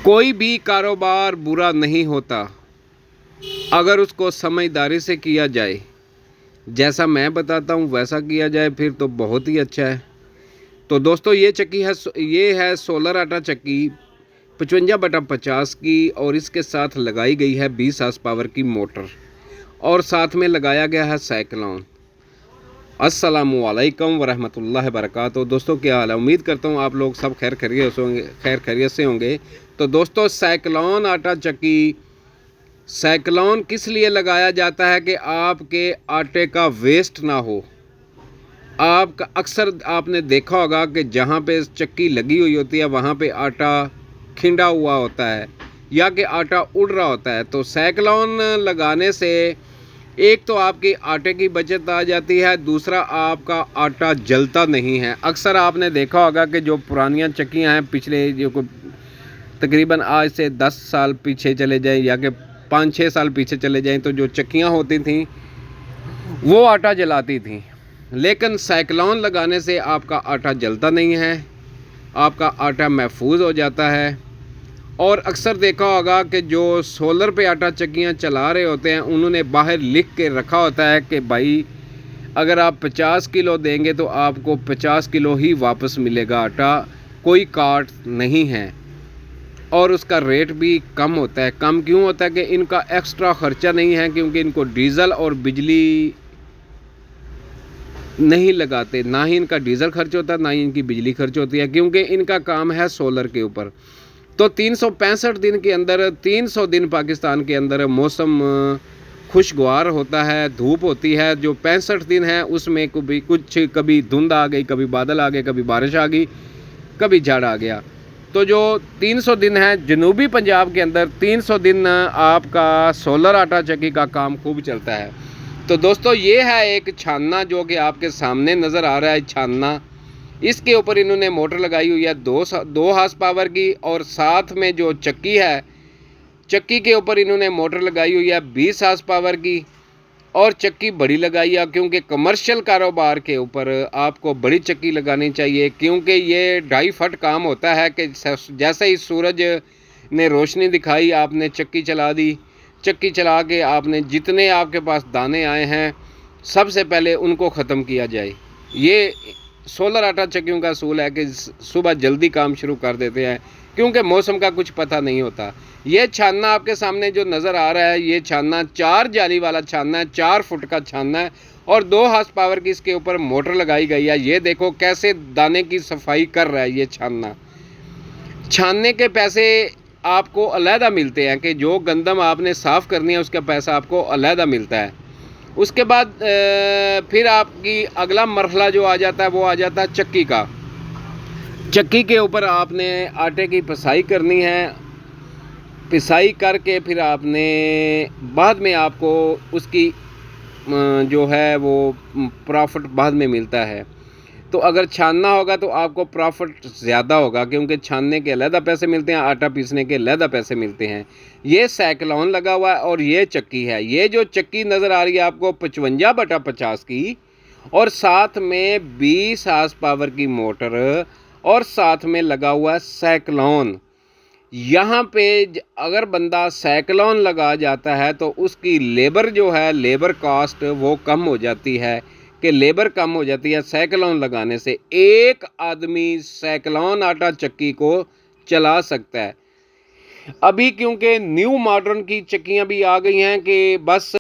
कोई भी कारोबार बुरा नहीं होता अगर उसको समझदारी से किया जाए। जैसा मैं बताता हूँ वैसा किया जाए फिर तो बहुत ही अच्छा है। तो दोस्तों ये है सोलर आटा चक्की 55/50 की, और इसके साथ लगाई गई है 20 हार्स पावर की मोटर और साथ में लगाया गया है साइक्लोन। अस्सलामुअलैकुम वरहमतुल्लाहि वबरकातुहू। दोस्तों क्या हाल है? उम्मीद करता हूँ आप लोग सब खैर खैरियत से होंगे। तो दोस्तों साइक्लोन आटा चक्की, साइक्लोन किस लिए लगाया जाता है कि आपके आटे का वेस्ट ना हो। आपका अक्सर आपने देखा होगा कि जहाँ पे चक्की लगी हुई होती है वहाँ पे आटा खिंडा हुआ होता है या कि आटा उड़ रहा होता है। तो साइक्लोन लगाने से एक तो आपकी आटे की बचत आ जाती है, दूसरा आपका आटा जलता नहीं है। अक्सर आपने देखा होगा कि जो पुरानियाँ चक्कियाँ हैं, पिछले जो तकरीबन आज से 10 साल पीछे चले जाएं या कि 5-6 साल पीछे चले जाएं, तो जो चक्कियाँ होती थीं वो आटा जलाती थीं। लेकिन साइक्लोन लगाने से आपका आटा जलता नहीं है, आपका आटा महफूज हो जाता है। और अक्सर देखा होगा कि जो सोलर पे आटा चक्कियाँ चला रहे होते हैं उन्होंने बाहर लिख के रखा होता है कि भाई अगर आप 50 किलो देंगे तो आपको 50 किलो ही वापस मिलेगा आटा, कोई काट नहीं है। और उसका रेट भी कम होता है। कम क्यों होता है? कि इनका एक्स्ट्रा ख़र्चा नहीं है, क्योंकि इनको डीज़ल और बिजली नहीं लगाते। ना ही इनका डीज़ल खर्च होता है, ना ही इनकी बिजली खर्च होती है, क्योंकि इनका काम है सोलर के ऊपर। तो 365 दिन के अंदर 300 दिन पाकिस्तान के अंदर मौसम खुशगवार होता है, धूप होती है। जो 65 दिन है उसमें कभी धुंध आ गई, कभी बादल आ गए, कभी बारिश आ गई, कभी झड़ आ गया। तो जो 300 दिन है जनूबी पंजाब के अंदर 300 दिन आपका सोलर आटा चक्की का काम खूब चलता है। तो दोस्तों ये है एक छानना जो कि आपके सामने नज़र आ रहा है। छानना, इसके ऊपर इन्होंने मोटर लगाई हुई है 2 हार्स पावर की, और साथ में जो चक्की है, चक्की के ऊपर इन्होंने मोटर लगाई हुई है 20 हार्स पावर की, और चक्की बड़ी लगाई है, क्योंकि कमर्शियल कारोबार के ऊपर आपको बड़ी चक्की लगानी चाहिए। क्योंकि ये 2.5 फुट काम होता है कि जैसे ही सूरज ने रोशनी दिखाई आपने चक्की चला दी। चक्की चला के आपने जितने आपके पास दाने आए हैं सबसे पहले उनको ख़त्म किया जाए। ये सोलर आटा चक्कियों का असूल है कि सुबह जल्दी काम शुरू कर देते हैं, क्योंकि मौसम का कुछ पता नहीं होता। ये छानना आपके सामने जो नज़र आ रहा है, ये छानना 4 जाली वाला छानना है, 4 फुट का छानना है, और 2 हार्स पावर की इसके ऊपर मोटर लगाई गई है। ये देखो कैसे दाने की सफाई कर रहा है ये छानना। छानने के पैसे आपको अलहदा मिलते हैं, कि जो गंदम आपने साफ़ करनी है उसका पैसा आपको अलहदा मिलता है। उसके बाद फिर आपकी अगला मरहला जो आ जाता है वो आ जाता है चक्की का। चक्की के ऊपर आपने आटे की पिसाई करनी है। पिसाई करके फिर आपने बाद में आपको उसकी जो है वो प्रॉफिट बाद में मिलता है। तो अगर छानना होगा तो आपको प्रॉफिट ज़्यादा होगा, क्योंकि छानने के अलहदा पैसे मिलते हैं, आटा पीसने के अलहदा पैसे मिलते हैं। ये साइक्लोन लगा हुआ है और ये चक्की है। ये जो चक्की नज़र आ रही है आपको 55/50 की, और साथ में 20 हार्स पावर की मोटर, और साथ में लगा हुआ है साइक्लोन। यहाँ पे अगर बंदा साइक्लोन लगा जाता है तो उसकी लेबर जो है, लेबर कास्ट वो कम हो जाती है, कि लेबर कम हो जाती है। साइक्लोन लगाने से एक आदमी साइक्लोन आटा चक्की को चला सकता है। अभी क्योंकि न्यू मॉडर्न की चक्कियाँ भी आ गई हैं कि बस